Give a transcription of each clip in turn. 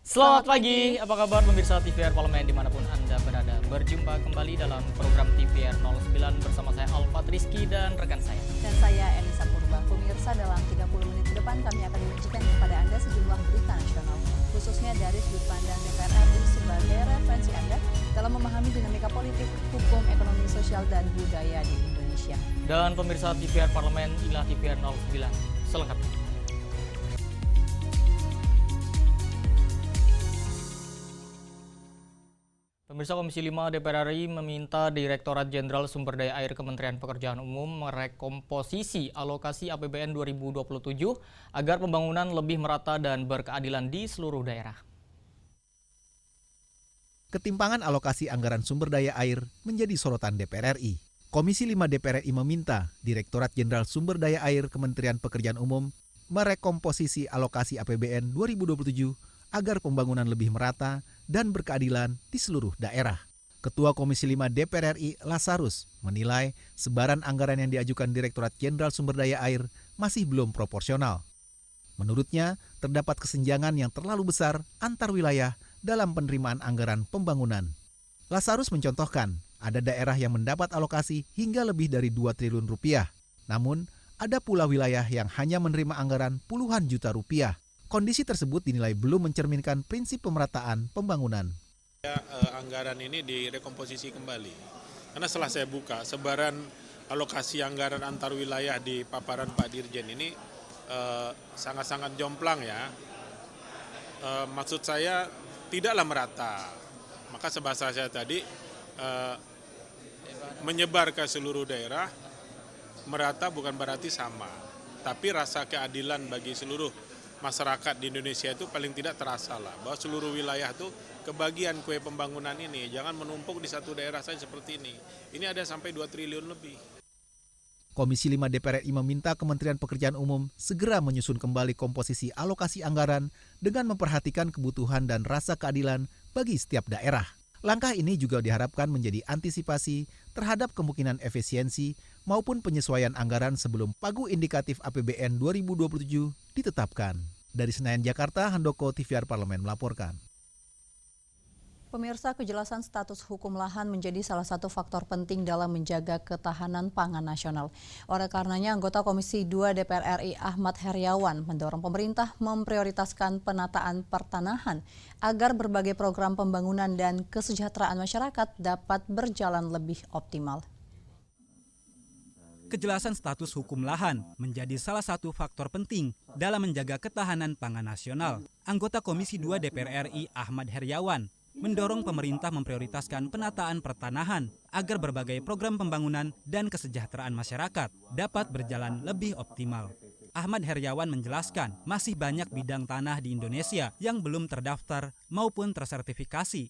Selamat pagi, apa kabar pemirsa TVR Parlemen dimanapun Anda berada. Berjumpa kembali dalam program TVR 09 bersama saya Alfat Rizky dan rekan saya. Dan saya Elisa Purba. Pemirsa, dalam 30 menit ke depan kami akan menyajikan kepada Anda sejumlah berita nasional, khususnya dari sudut pandang DPR RI sebagai referensi Anda dalam memahami dinamika politik, hukum, ekonomi, sosial, dan budaya di Indonesia. Dan pemirsa TVR Parlemen, inilah TVR 09 selengkapnya. Pemirsa, Komisi 5 DPR RI meminta Direktorat Jenderal Sumber Daya Air Kementerian Pekerjaan Umum merekomposisi alokasi APBN 2027 agar pembangunan lebih merata dan berkeadilan di seluruh daerah. Ketimpangan alokasi anggaran sumber daya air menjadi sorotan DPR RI. Komisi 5 DPR RI meminta Direktorat Jenderal Sumber Daya Air Kementerian Pekerjaan Umum merekomposisi alokasi APBN 2027 agar pembangunan lebih merata dan berkeadilan di seluruh daerah. Ketua Komisi 5 DPR RI Lasarus menilai sebaran anggaran yang diajukan Direktorat Jenderal Sumber Daya Air masih belum proporsional. Menurutnya, terdapat kesenjangan yang terlalu besar antar wilayah dalam penerimaan anggaran pembangunan. Lasarus mencontohkan, ada daerah yang mendapat alokasi hingga lebih dari 2 triliun rupiah. Namun, ada pula wilayah yang hanya menerima anggaran puluhan juta rupiah. Kondisi tersebut dinilai belum mencerminkan prinsip pemerataan pembangunan. Anggaran ini direkomposisi kembali. Karena setelah saya buka, sebaran alokasi anggaran antar wilayah di paparan Pak Dirjen ini sangat-sangat jomplang ya. Maksud saya tidaklah merata. Maka sebahasa saya tadi menyebar ke seluruh daerah, merata bukan berarti sama. Tapi rasa keadilan bagi seluruh masyarakat di Indonesia itu paling tidak terasa lah, bahwa seluruh wilayah itu kebagian kue pembangunan ini, jangan menumpuk di satu daerah saja seperti ini. Ini ada sampai 2 triliun lebih. Komisi 5 DPR RI meminta Kementerian Pekerjaan Umum segera menyusun kembali komposisi alokasi anggaran dengan memperhatikan kebutuhan dan rasa keadilan bagi setiap daerah. Langkah ini juga diharapkan menjadi antisipasi terhadap kemungkinan efisiensi maupun penyesuaian anggaran sebelum pagu indikatif APBN 2027 ditetapkan. Dari Senayan, Jakarta, Handoko, TVR Parlemen melaporkan. Pemirsa, kejelasan status hukum lahan menjadi salah satu faktor penting dalam menjaga ketahanan pangan nasional. Oleh karenanya, anggota Komisi 2 DPR RI Ahmad Heriawan mendorong pemerintah memprioritaskan penataan pertanahan agar berbagai program pembangunan dan kesejahteraan masyarakat dapat berjalan lebih optimal. Kejelasan status hukum lahan menjadi salah satu faktor penting dalam menjaga ketahanan pangan nasional. Anggota Komisi 2 DPR RI Ahmad Heriawan mendorong pemerintah memprioritaskan penataan pertanahan agar berbagai program pembangunan dan kesejahteraan masyarakat dapat berjalan lebih optimal. Ahmad Heriawan menjelaskan masih banyak bidang tanah di Indonesia yang belum terdaftar maupun tersertifikasi.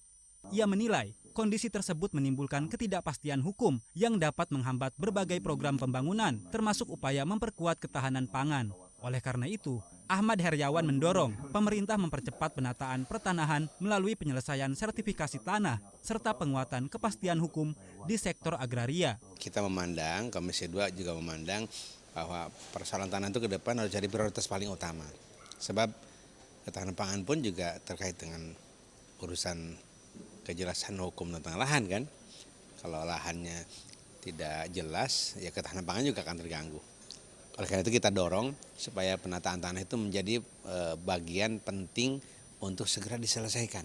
Ia menilai kondisi tersebut menimbulkan ketidakpastian hukum yang dapat menghambat berbagai program pembangunan, termasuk upaya memperkuat ketahanan pangan. Oleh karena itu, Ahmad Heriawan mendorong pemerintah mempercepat penataan pertanahan melalui penyelesaian sertifikasi tanah serta penguatan kepastian hukum di sektor agraria. Kita memandang, Komisi 2 juga memandang bahwa persoalan tanah itu ke depan harus jadi prioritas paling utama. Sebab ketahanan pangan pun juga terkait dengan urusan kejelasan hukum tentang lahan kan. Kalau lahannya tidak jelas, ya ketahanan pangan juga akan terganggu. Oleh karena itu kita dorong supaya penataan tanah itu menjadi bagian penting untuk segera diselesaikan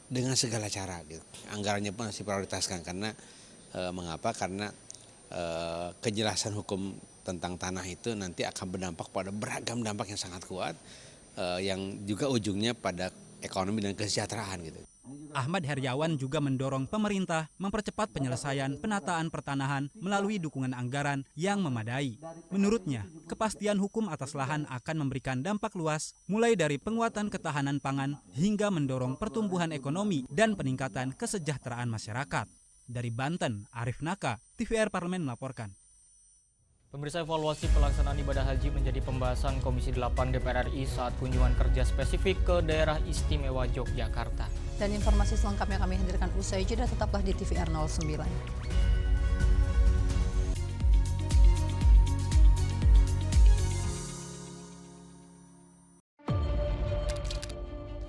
dengan segala cara. Gitu. Anggarannya pun harus diprioritaskan karena mengapa? Karena kejelasan hukum tentang tanah itu nanti akan berdampak pada beragam dampak yang sangat kuat, yang juga ujungnya pada ekonomi dan kesejahteraan gitu. Ahmad Heriawan juga mendorong pemerintah mempercepat penyelesaian penataan pertanahan melalui dukungan anggaran yang memadai. Menurutnya, kepastian hukum atas lahan akan memberikan dampak luas, mulai dari penguatan ketahanan pangan hingga mendorong pertumbuhan ekonomi dan peningkatan kesejahteraan masyarakat. Dari Banten, Arif Naka, TVR Parlemen melaporkan. Pemirsa, evaluasi pelaksanaan ibadah haji menjadi pembahasan Komisi 8 DPR RI saat kunjungan kerja spesifik ke daerah istimewa Yogyakarta. Dan informasi selengkapnya kami hadirkan usai jeda, tetaplah di TVR 09.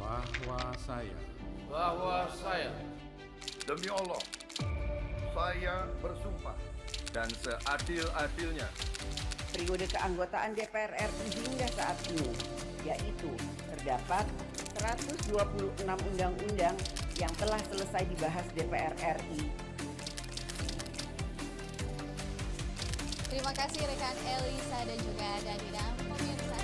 Bahwa saya demi Allah saya bersumpah dan seadil-adilnya periode keanggotaan DPR RI hingga saat ini, yaitu terdapat 126 undang-undang yang telah selesai dibahas DPR RI. Terima kasih rekan Elisa dan juga Danina. Pemirsa,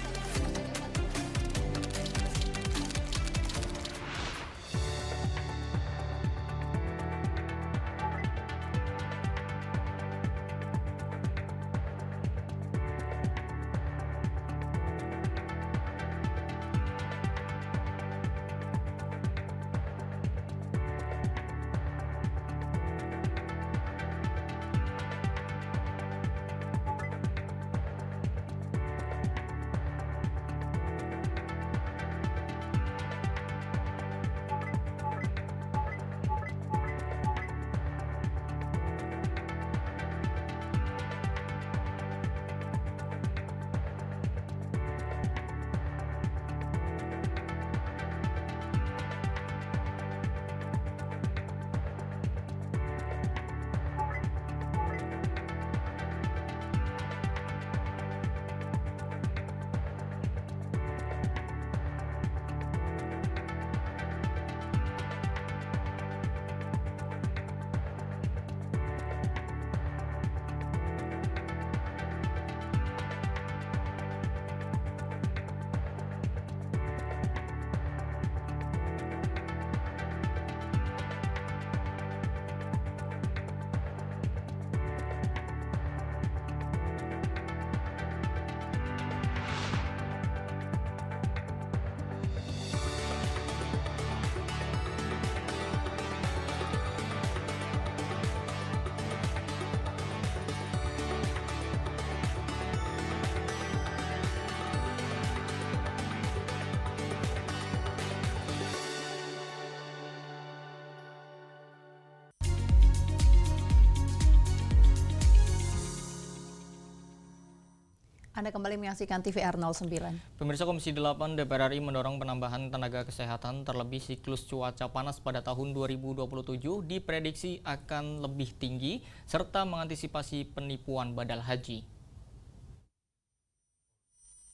Anda kembali menyaksikan TVR 09. Pemirsa, Komisi 8 DPR RI mendorong penambahan tenaga kesehatan, terlebih siklus cuaca panas pada tahun 2027 diprediksi akan lebih tinggi serta mengantisipasi penipuan badal haji.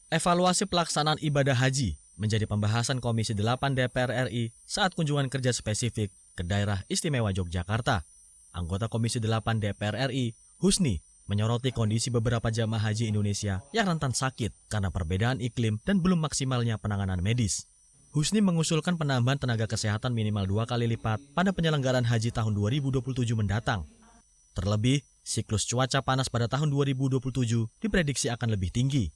Evaluasi pelaksanaan ibadah haji menjadi pembahasan Komisi 8 DPR RI saat kunjungan kerja spesifik ke daerah istimewa Yogyakarta. Anggota Komisi 8 DPR RI, Husni, menyoroti kondisi beberapa jamaah haji Indonesia yang rentan sakit karena perbedaan iklim dan belum maksimalnya penanganan medis. Husni mengusulkan penambahan tenaga kesehatan minimal 2 kali lipat pada penyelenggaraan haji tahun 2027 mendatang. Terlebih, siklus cuaca panas pada tahun 2027 diprediksi akan lebih tinggi.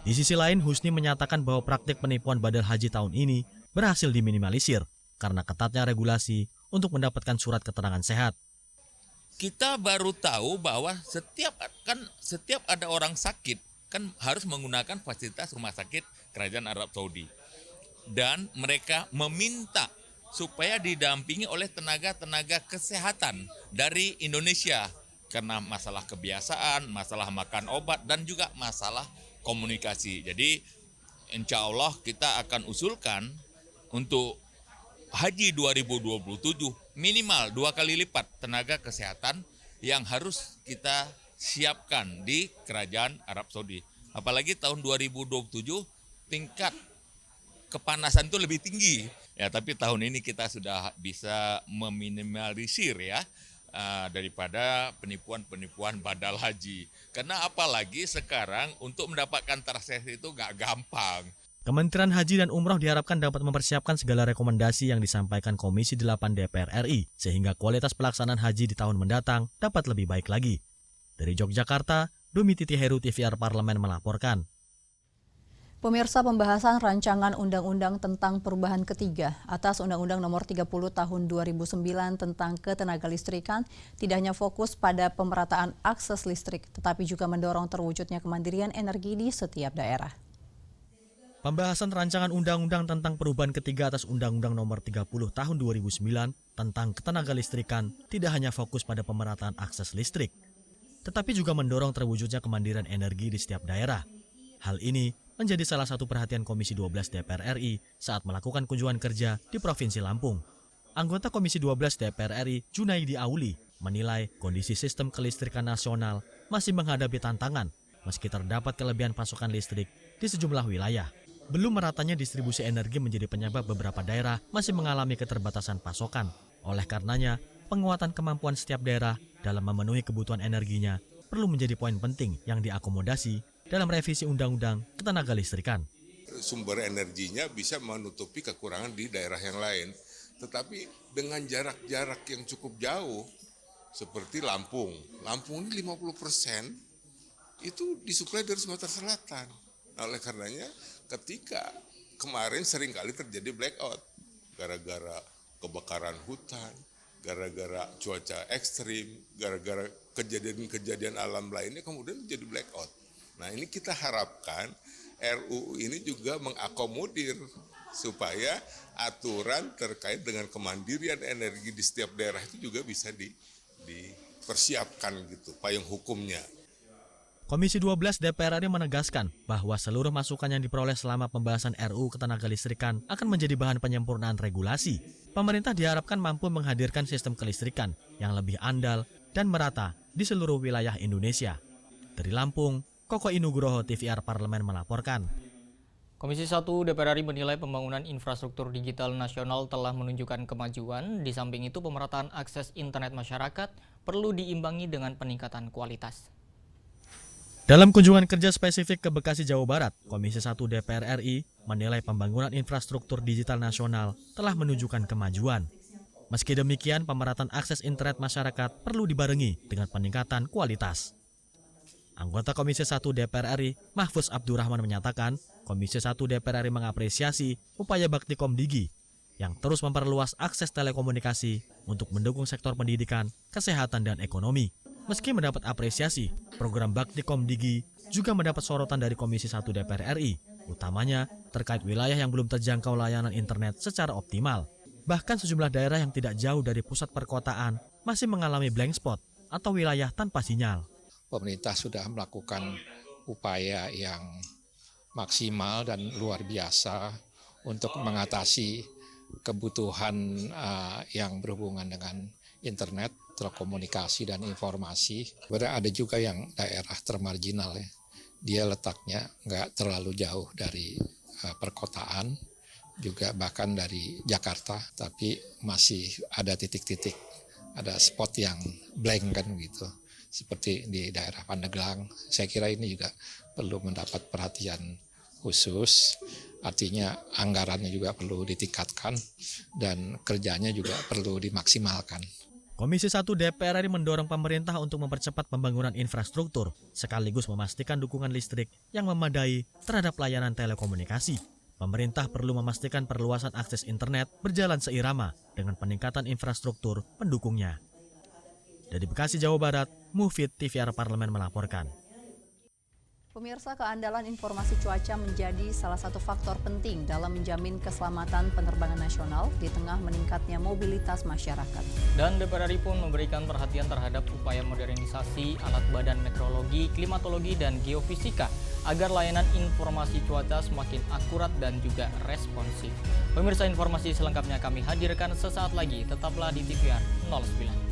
Di sisi lain, Husni menyatakan bahwa praktik penipuan badal haji tahun ini berhasil diminimalisir karena ketatnya regulasi untuk mendapatkan surat keterangan sehat. Kita baru tahu bahwa setiap ada orang sakit kan harus menggunakan fasilitas rumah sakit Kerajaan Arab Saudi. Dan mereka meminta supaya didampingi oleh tenaga-tenaga kesehatan dari Indonesia karena masalah kebiasaan, masalah makan obat dan juga masalah komunikasi. Jadi insya Allah kita akan usulkan untuk Haji 2027 minimal 2 kali lipat tenaga kesehatan yang harus kita siapkan di Kerajaan Arab Saudi. Apalagi tahun 2027 tingkat kepanasan itu lebih tinggi. Ya, tapi tahun ini kita sudah bisa meminimalisir ya daripada penipuan-penipuan badal haji. Karena apalagi sekarang untuk mendapatkan transaksi itu nggak gampang. Kementerian Haji dan Umroh diharapkan dapat mempersiapkan segala rekomendasi yang disampaikan Komisi 8 DPR RI, sehingga kualitas pelaksanaan haji di tahun mendatang dapat lebih baik lagi. Dari Yogyakarta, Dumi Titi Heru, TVR Parlemen melaporkan. Pemirsa, pembahasan rancangan undang-undang tentang perubahan ketiga atas Undang-Undang Nomor 30 Tahun 2009 tentang ketenagalistrikan tidak hanya fokus pada pemerataan akses listrik, tetapi juga mendorong terwujudnya kemandirian energi di setiap daerah. Pembahasan rancangan undang-undang tentang perubahan ketiga atas Undang-Undang Nomor 30 Tahun 2009 tentang ketenagalistrikan tidak hanya fokus pada pemerataan akses listrik, tetapi juga mendorong terwujudnya kemandirian energi di setiap daerah. Hal ini menjadi salah satu perhatian Komisi 12 DPR RI saat melakukan kunjungan kerja di Provinsi Lampung. Anggota Komisi 12 DPR RI, Junaidi Auli, menilai kondisi sistem kelistrikan nasional masih menghadapi tantangan meski terdapat kelebihan pasokan listrik di sejumlah wilayah. Belum meratanya distribusi energi menjadi penyebab beberapa daerah masih mengalami keterbatasan pasokan. Oleh karenanya, penguatan kemampuan setiap daerah dalam memenuhi kebutuhan energinya perlu menjadi poin penting yang diakomodasi dalam revisi Undang-Undang Ketenagalistrikan. Sumber energinya bisa menutupi kekurangan di daerah yang lain. Tetapi dengan jarak-jarak yang cukup jauh, seperti Lampung. Lampung ini 50% itu disuplai dari Sumatera Selatan. Nah, oleh karenanya ketika kemarin seringkali terjadi blackout gara-gara kebakaran hutan, gara-gara cuaca ekstrim, gara-gara kejadian-kejadian alam lainnya kemudian menjadi blackout. Nah, ini kita harapkan RUU ini juga mengakomodir supaya aturan terkait dengan kemandirian energi di setiap daerah itu juga bisa dipersiapkan gitu, payung hukumnya. Komisi 12 DPR RI menegaskan bahwa seluruh masukan yang diperoleh selama pembahasan RUU Ketenagalistrikan akan menjadi bahan penyempurnaan regulasi. Pemerintah diharapkan mampu menghadirkan sistem kelistrikan yang lebih andal dan merata di seluruh wilayah Indonesia. Dari Lampung, Koko Inugroho, TVR Parlemen melaporkan. Komisi 1 DPR RI menilai pembangunan infrastruktur digital nasional telah menunjukkan kemajuan. Di samping itu, pemerataan akses internet masyarakat perlu diimbangi dengan peningkatan kualitas. Dalam kunjungan kerja spesifik ke Bekasi, Jawa Barat, Komisi 1 DPR RI menilai pembangunan infrastruktur digital nasional telah menunjukkan kemajuan. Meski demikian, pemerataan akses internet masyarakat perlu dibarengi dengan peningkatan kualitas. Anggota Komisi 1 DPR RI, Mahfuz Abdurrahman menyatakan, Komisi 1 DPR RI mengapresiasi upaya Baktikom Digi yang terus memperluas akses telekomunikasi untuk mendukung sektor pendidikan, kesehatan, dan ekonomi. Meski mendapat apresiasi, program Baktikom Digi juga mendapat sorotan dari Komisi 1 DPR RI, utamanya terkait wilayah yang belum terjangkau layanan internet secara optimal. Bahkan sejumlah daerah yang tidak jauh dari pusat perkotaan masih mengalami blank spot atau wilayah tanpa sinyal. Pemerintah sudah melakukan upaya yang maksimal dan luar biasa untuk mengatasi kebutuhan yang berhubungan dengan internet, telekomunikasi, dan informasi. Sebenarnya ada juga yang daerah termarginal ya. Dia letaknya nggak terlalu jauh dari perkotaan, juga bahkan dari Jakarta, tapi masih ada titik-titik, ada spot yang blank kan gitu. Seperti di daerah Pandeglang, saya kira ini juga perlu mendapat perhatian khusus, artinya anggarannya juga perlu ditingkatkan dan kerjanya juga perlu dimaksimalkan. Komisi 1 DPR RI mendorong pemerintah untuk mempercepat pembangunan infrastruktur, sekaligus memastikan dukungan listrik yang memadai terhadap layanan telekomunikasi. Pemerintah perlu memastikan perluasan akses internet berjalan seirama dengan peningkatan infrastruktur pendukungnya. Dari Bekasi, Jawa Barat, Mufid, TVR Parlemen melaporkan. Pemirsa, keandalan informasi cuaca menjadi salah satu faktor penting dalam menjamin keselamatan penerbangan nasional di tengah meningkatnya mobilitas masyarakat. Dan DPR RI pun memberikan perhatian terhadap upaya modernisasi alat badan meteorologi, klimatologi, dan geofisika agar layanan informasi cuaca semakin akurat dan juga responsif. Pemirsa, informasi selengkapnya kami hadirkan sesaat lagi. Tetaplah di TVR 09.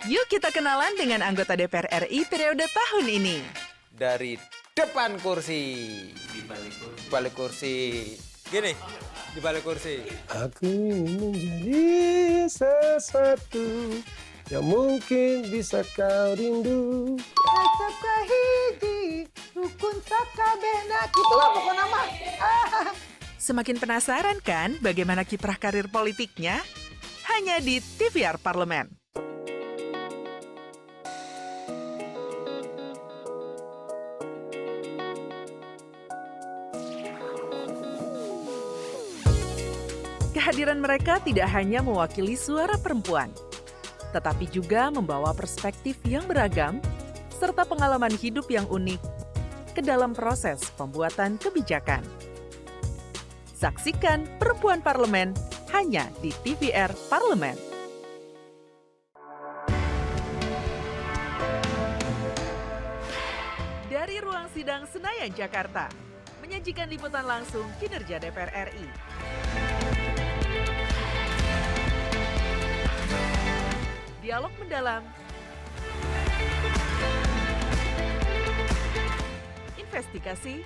Yuk kita kenalan dengan anggota DPR RI periode tahun ini. Dari depan kursi. Di balik kursi. Gini, di balik kursi. Aku ingin menjadi sesuatu yang mungkin bisa kau rindu. Acap kahiji, rukun sakabehna. Itulah pokok nama. Semakin penasaran kan bagaimana kiprah karir politiknya? Hanya di TVR Parlemen. Kehadiran mereka tidak hanya mewakili suara perempuan, tetapi juga membawa perspektif yang beragam serta pengalaman hidup yang unik ke dalam proses pembuatan kebijakan. Saksikan Perempuan Parlemen hanya di TVR Parlemen. Sidang Senayan, Jakarta, menyajikan liputan langsung kinerja DPR RI. Dialog mendalam, investigasi,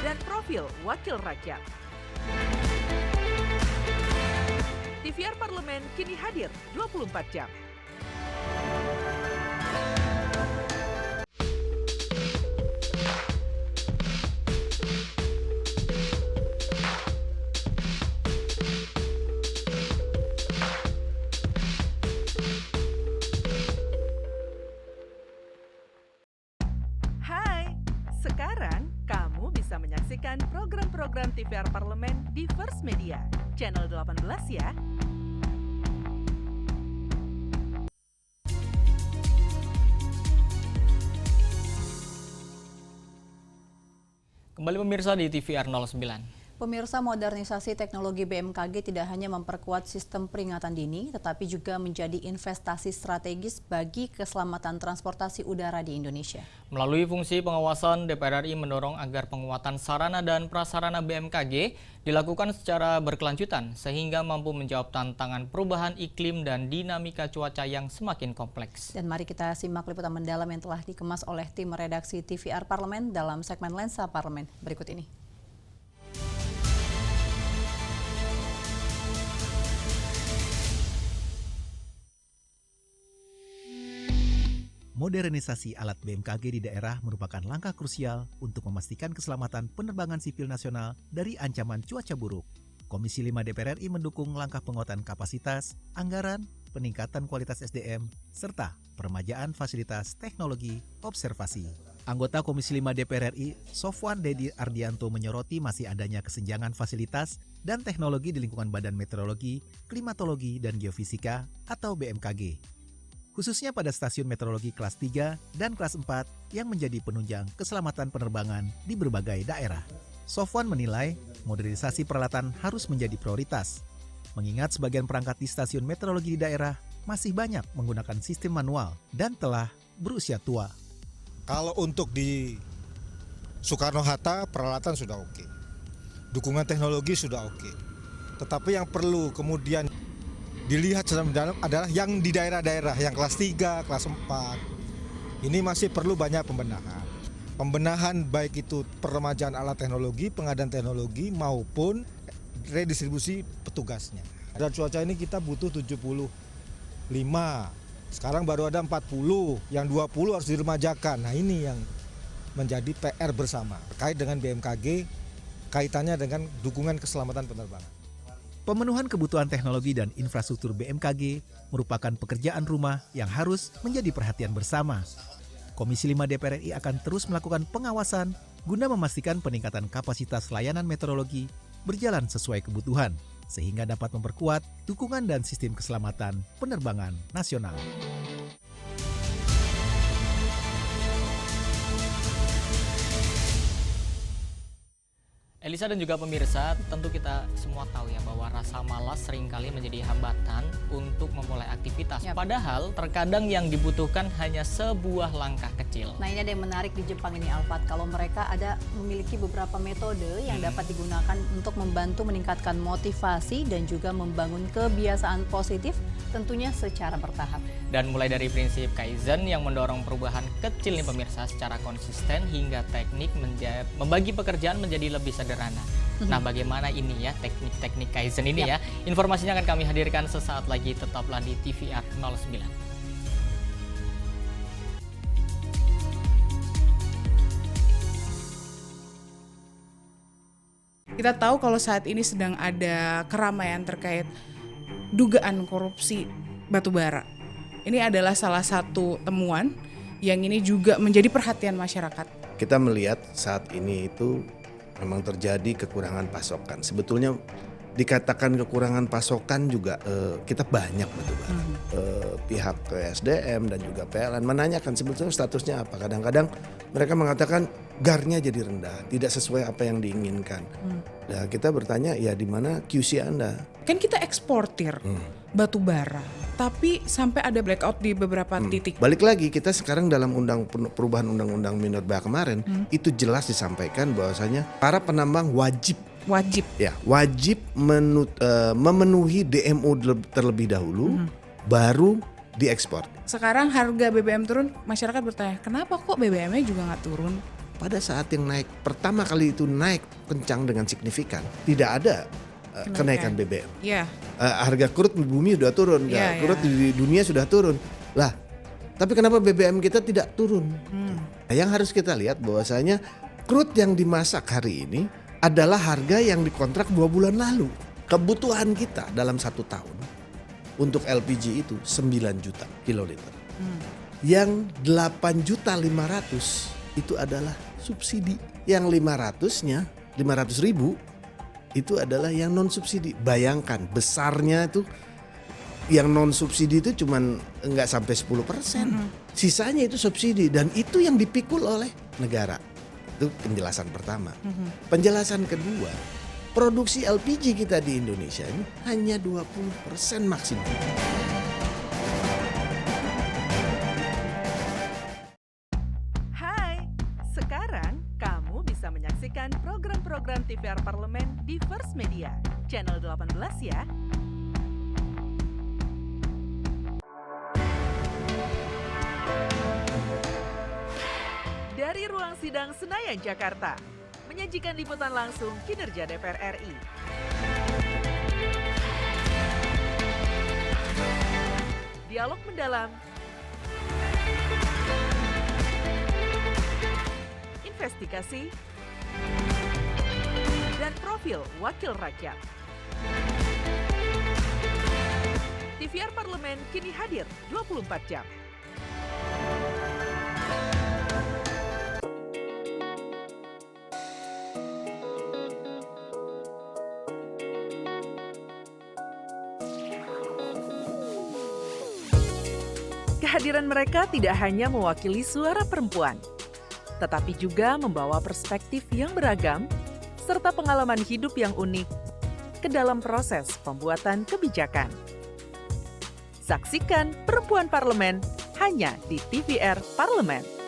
dan profil wakil rakyat. TVR Parlemen kini hadir 24 jam. Hai, sekarang kamu bisa menyaksikan program-program TVR Parlemen di First Media, channel 18 ya. Kembali pemirsa di TVR 09. Pemirsa, modernisasi teknologi BMKG tidak hanya memperkuat sistem peringatan dini, tetapi juga menjadi investasi strategis bagi keselamatan transportasi udara di Indonesia. Melalui fungsi pengawasan, DPR RI mendorong agar penguatan sarana dan prasarana BMKG dilakukan secara berkelanjutan, sehingga mampu menjawab tantangan perubahan iklim dan dinamika cuaca yang semakin kompleks. Dan mari kita simak liputan mendalam yang telah dikemas oleh tim redaksi TVR Parlemen dalam segmen Lensa Parlemen berikut ini. Modernisasi alat BMKG di daerah merupakan langkah krusial untuk memastikan keselamatan penerbangan sipil nasional dari ancaman cuaca buruk. Komisi 5 DPR RI mendukung langkah penguatan kapasitas, anggaran, peningkatan kualitas SDM, serta peremajaan fasilitas teknologi observasi. Anggota Komisi 5 DPR RI, Sofwan Dedi Ardianto menyoroti masih adanya kesenjangan fasilitas dan teknologi di lingkungan Badan Meteorologi, Klimatologi, dan Geofisika atau BMKG. Khususnya pada stasiun meteorologi kelas 3 dan kelas 4 yang menjadi penunjang keselamatan penerbangan di berbagai daerah. Sofwan menilai modernisasi peralatan harus menjadi prioritas, mengingat sebagian perangkat di stasiun meteorologi di daerah masih banyak menggunakan sistem manual dan telah berusia tua. Kalau untuk di Soekarno-Hatta peralatan sudah oke, dukungan teknologi sudah oke, tetapi yang perlu kemudian dilihat secara mendalam adalah yang di daerah-daerah yang kelas 3, kelas 4. Ini masih perlu banyak pembenahan. Pembenahan baik itu peremajaan alat teknologi, pengadaan teknologi maupun redistribusi petugasnya. Dan cuaca ini kita butuh 75. Sekarang baru ada 40, yang 20 harus diremajakan. Nah, ini yang menjadi PR bersama terkait dengan BMKG, kaitannya dengan dukungan keselamatan penerbangan. Pemenuhan kebutuhan teknologi dan infrastruktur BMKG merupakan pekerjaan rumah yang harus menjadi perhatian bersama. Komisi 5 DPR RI akan terus melakukan pengawasan guna memastikan peningkatan kapasitas layanan meteorologi berjalan sesuai kebutuhan, sehingga dapat memperkuat dukungan dan sistem keselamatan penerbangan nasional. Elisa dan juga pemirsa, tentu kita semua tahu ya bahwa rasa malas seringkali menjadi hambatan untuk memulai aktivitas. Yap. Padahal terkadang yang dibutuhkan hanya sebuah langkah kecil. Nah, ini ada yang menarik di Jepang ini, Alfat. Kalau mereka memiliki beberapa metode yang dapat digunakan untuk membantu meningkatkan motivasi dan juga membangun kebiasaan positif, tentunya secara bertahap. Dan mulai dari prinsip Kaizen yang mendorong perubahan kecil nih pemirsa secara konsisten hingga teknik membagi pekerjaan menjadi lebih sederhana. Nah, bagaimana ini ya teknik-teknik Kaizen ini ya? Informasinya akan kami hadirkan sesaat lagi, tetaplah di TVR 09. Kita tahu kalau saat ini sedang ada keramaian terkait dugaan korupsi batubara. Ini adalah salah satu temuan yang ini juga menjadi perhatian masyarakat. Kita melihat saat ini itu memang terjadi kekurangan pasokan. Sebetulnya dikatakan kekurangan pasokan juga kita banyak batubara. Pihak SDM dan juga PLN menanyakan sebetulnya statusnya apa. Kadang-kadang mereka mengatakan GAR-nya jadi rendah, tidak sesuai apa yang diinginkan. Nah, kita bertanya ya di mana QC Anda? Kan kita eksportir batubara. tapi sampai ada blackout di beberapa titik. Balik lagi, kita sekarang dalam perubahan undang-undang Minerba kemarin itu jelas disampaikan bahwasanya para penambang wajib memenuhi DMO terlebih dahulu, baru diekspor. Sekarang harga BBM turun, masyarakat bertanya, kenapa kok BBM-nya juga nggak turun? Pada saat yang naik, pertama kali itu naik kencang dengan signifikan, tidak ada kenaikan BBM. Yeah. Harga crude di bumi sudah turun, crude di dunia sudah turun. Lah, tapi kenapa BBM kita tidak turun? Nah, yang harus kita lihat bahwasanya crude yang dimasak hari ini adalah harga yang dikontrak 2 bulan lalu. Kebutuhan kita dalam 1 tahun untuk LPG itu 9 juta kiloliter. Yang 8.500.000 itu adalah subsidi. Yang 500.000 itu adalah yang non subsidi. Bayangkan besarnya itu, yang non subsidi itu cuman nggak sampai 10%. Sisanya itu subsidi dan itu yang dipikul oleh negara. Itu penjelasan pertama. Penjelasan kedua, produksi LPG kita di Indonesia ini hanya 20% maksimal. Hai, sekarang kamu bisa menyaksikan program-program TVR Parlemen di First Media, channel 18 ya. Dari ruang sidang Senayan, Jakarta, menyajikan liputan langsung kinerja DPR RI. Dialog mendalam, investigasi, dan profil wakil rakyat. TVR Parlemen kini hadir 24 jam. Kehadiran mereka tidak hanya mewakili suara perempuan, tetapi juga membawa perspektif yang beragam serta pengalaman hidup yang unik ke dalam proses pembuatan kebijakan. Saksikan Perempuan Parlemen hanya di TVR Parlemen.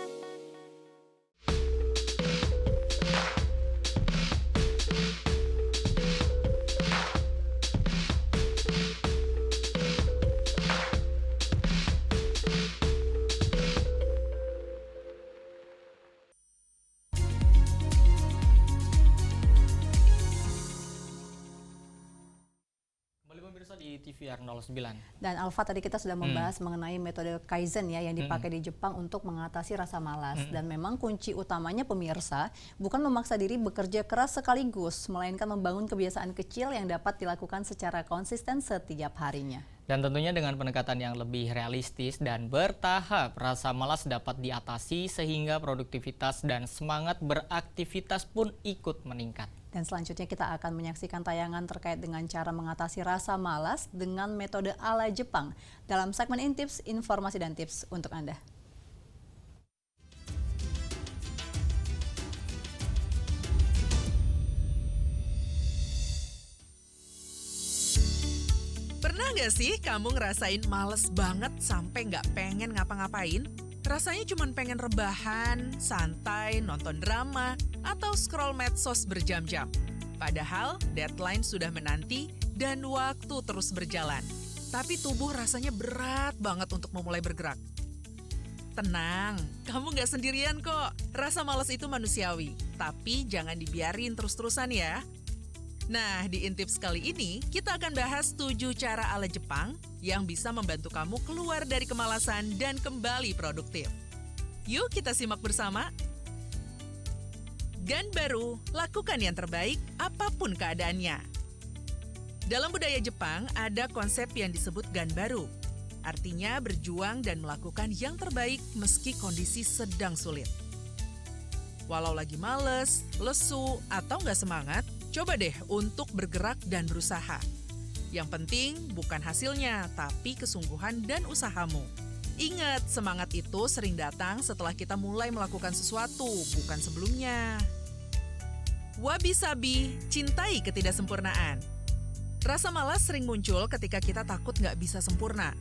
Di TVR 09. Dan Alfa, tadi kita sudah membahas mengenai metode Kaizen ya yang dipakai di Jepang untuk mengatasi rasa malas. Dan memang kunci utamanya pemirsa bukan memaksa diri bekerja keras sekaligus, melainkan membangun kebiasaan kecil yang dapat dilakukan secara konsisten setiap harinya. Dan tentunya dengan pendekatan yang lebih realistis dan bertahap, rasa malas dapat diatasi sehingga produktivitas dan semangat beraktivitas pun ikut meningkat. Dan selanjutnya kita akan menyaksikan tayangan terkait dengan cara mengatasi rasa malas dengan metode ala Jepang dalam segmen Intips, informasi dan tips untuk Anda. Pernah nggak sih kamu ngerasain males banget sampai nggak pengen ngapa-ngapain? Rasanya cuma pengen rebahan, santai, nonton drama, atau scroll medsos berjam-jam. Padahal deadline sudah menanti dan waktu terus berjalan. Tapi tubuh rasanya berat banget untuk memulai bergerak. Tenang, kamu nggak sendirian kok. Rasa malas itu manusiawi, tapi jangan dibiarin terus-terusan ya. Nah, di Intips kali ini, kita akan bahas 7 cara ala Jepang yang bisa membantu kamu keluar dari kemalasan dan kembali produktif. Yuk kita simak bersama. Ganbaru, lakukan yang terbaik apapun keadaannya. Dalam budaya Jepang, ada konsep yang disebut Ganbaru. Artinya berjuang dan melakukan yang terbaik meski kondisi sedang sulit. Walau lagi males, lesu, atau nggak semangat, coba deh untuk bergerak dan berusaha. Yang penting bukan hasilnya, tapi kesungguhan dan usahamu. Ingat, semangat itu sering datang setelah kita mulai melakukan sesuatu, bukan sebelumnya. Wabi-sabi, cintai ketidaksempurnaan. Rasa malas sering muncul ketika kita takut nggak bisa sempurna.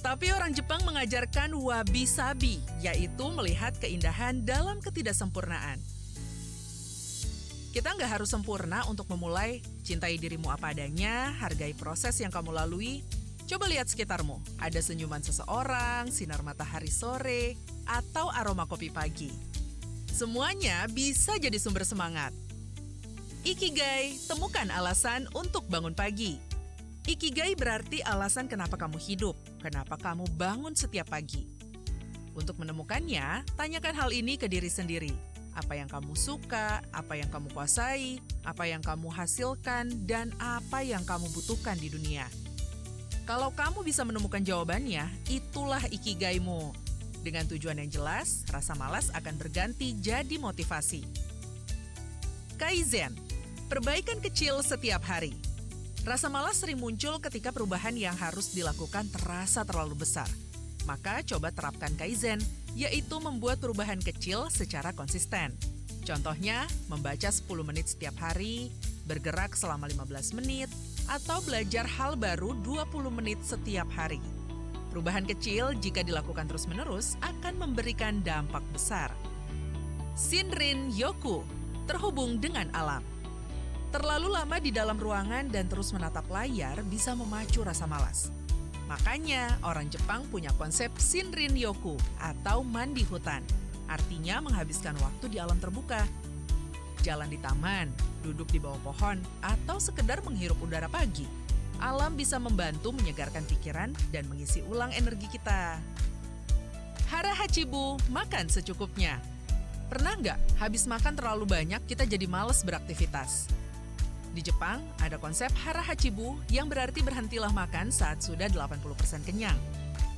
Tapi orang Jepang mengajarkan wabi-sabi, yaitu melihat keindahan dalam ketidaksempurnaan. Kita nggak harus sempurna untuk memulai. Cintai dirimu apa adanya, hargai proses yang kamu lalui. Coba lihat sekitarmu, ada senyuman seseorang, sinar matahari sore, atau aroma kopi pagi. Semuanya bisa jadi sumber semangat. Ikigai, temukan alasan untuk bangun pagi. Ikigai berarti alasan kenapa kamu hidup, kenapa kamu bangun setiap pagi. Untuk menemukannya, tanyakan hal ini ke diri sendiri. Apa yang kamu suka, apa yang kamu kuasai, apa yang kamu hasilkan, dan apa yang kamu butuhkan di dunia. Kalau kamu bisa menemukan jawabannya, itulah ikigaimu. Dengan tujuan yang jelas, rasa malas akan berganti jadi motivasi. Kaizen, perbaikan kecil setiap hari. Rasa malas sering muncul ketika perubahan yang harus dilakukan terasa terlalu besar. Maka coba terapkan Kaizen, yaitu membuat perubahan kecil secara konsisten. Contohnya, membaca 10 menit setiap hari, bergerak selama 15 menit, atau belajar hal baru 20 menit setiap hari. Perubahan kecil jika dilakukan terus-menerus akan memberikan dampak besar. Shinrin Yoku, terhubung dengan alam. Terlalu lama di dalam ruangan dan terus menatap layar bisa memacu rasa malas. Makanya orang Jepang punya konsep Shinrin Yoku atau mandi hutan. Artinya menghabiskan waktu di alam terbuka. Jalan di taman, duduk di bawah pohon, atau sekedar menghirup udara pagi. Alam bisa membantu menyegarkan pikiran dan mengisi ulang energi kita. Hara Hachibu, makan secukupnya. Pernah nggak habis makan terlalu banyak kita jadi malas beraktivitas? Di Jepang, ada konsep hara hachibu yang berarti berhentilah makan saat sudah 80% kenyang.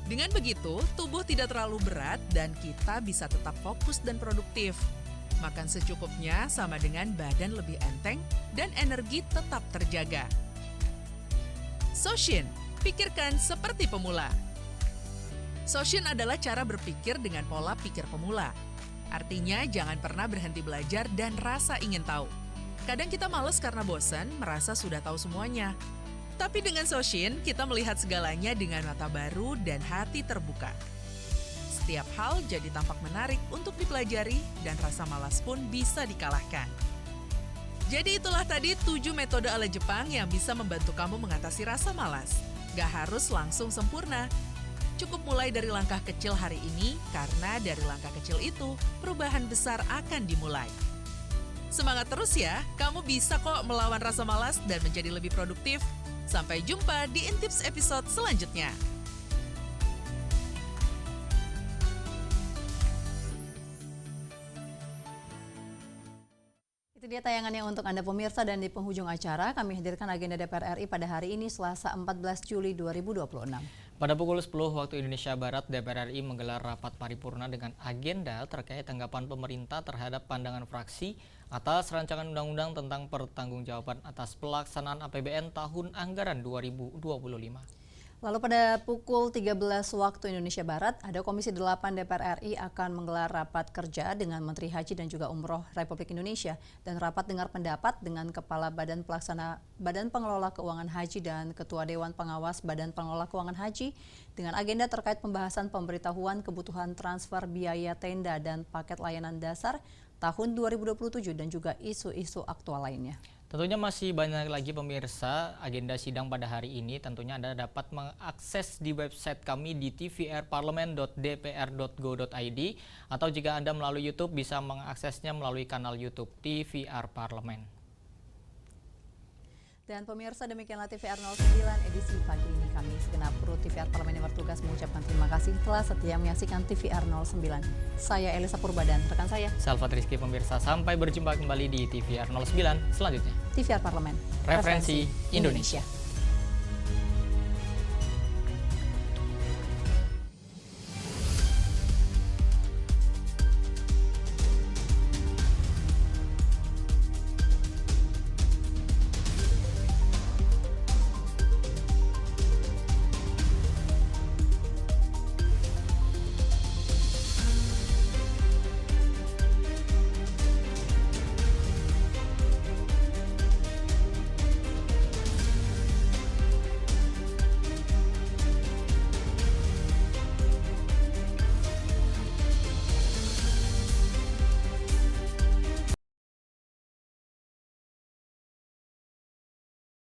Dengan begitu, tubuh tidak terlalu berat dan kita bisa tetap fokus dan produktif. Makan secukupnya sama dengan badan lebih enteng dan energi tetap terjaga. Soshin, pikirkan seperti pemula. Soshin adalah cara berpikir dengan pola pikir pemula. Artinya jangan pernah berhenti belajar dan rasa ingin tahu. Kadang kita malas karena bosan, merasa sudah tahu semuanya. Tapi dengan Soshin, kita melihat segalanya dengan mata baru dan hati terbuka. Setiap hal jadi tampak menarik untuk dipelajari dan rasa malas pun bisa dikalahkan. Jadi itulah tadi 7 metode ala Jepang yang bisa membantu kamu mengatasi rasa malas. Gak harus langsung sempurna. Cukup mulai dari langkah kecil hari ini, karena dari langkah kecil itu, perubahan besar akan dimulai. Semangat terus ya, kamu bisa kok melawan rasa malas dan menjadi lebih produktif. Sampai jumpa di Intips episode selanjutnya. Itu dia tayangannya untuk Anda pemirsa, dan di penghujung acara kami hadirkan agenda DPR RI pada hari ini Selasa 14 Juli 2026. Pada pukul 10 waktu Indonesia Barat, DPR RI menggelar rapat paripurna dengan agenda terkait tanggapan pemerintah terhadap pandangan fraksi atas rancangan undang-undang tentang pertanggungjawaban atas pelaksanaan APBN tahun anggaran 2025. Lalu pada pukul 13 waktu Indonesia Barat, ada Komisi 8 DPR RI akan menggelar rapat kerja dengan Menteri Haji dan juga Umroh Republik Indonesia dan rapat dengar pendapat dengan Kepala Badan Pengelola Keuangan Haji dan Ketua Dewan Pengawas Badan Pengelola Keuangan Haji dengan agenda terkait pembahasan pemberitahuan kebutuhan transfer biaya tenda dan paket layanan dasar tahun 2027 dan juga isu-isu aktual lainnya. Tentunya masih banyak lagi pemirsa agenda sidang pada hari ini. Tentunya Anda dapat mengakses di website kami di tvrparlemen.dpr.go.id atau jika Anda melalui YouTube bisa mengaksesnya melalui kanal YouTube TVR Parlemen. Dan pemirsa, demikianlah TVR 09 edisi pagi ini. Kami segenap kru TVR Parlemen yang bertugas mengucapkan terima kasih telah setia menyaksikan TVR 09. Saya Elisa Purba dan rekan saya Salvat Rizky. Pemirsa, sampai berjumpa kembali di TVR 09 selanjutnya. TVR Parlemen, Referensi Indonesia.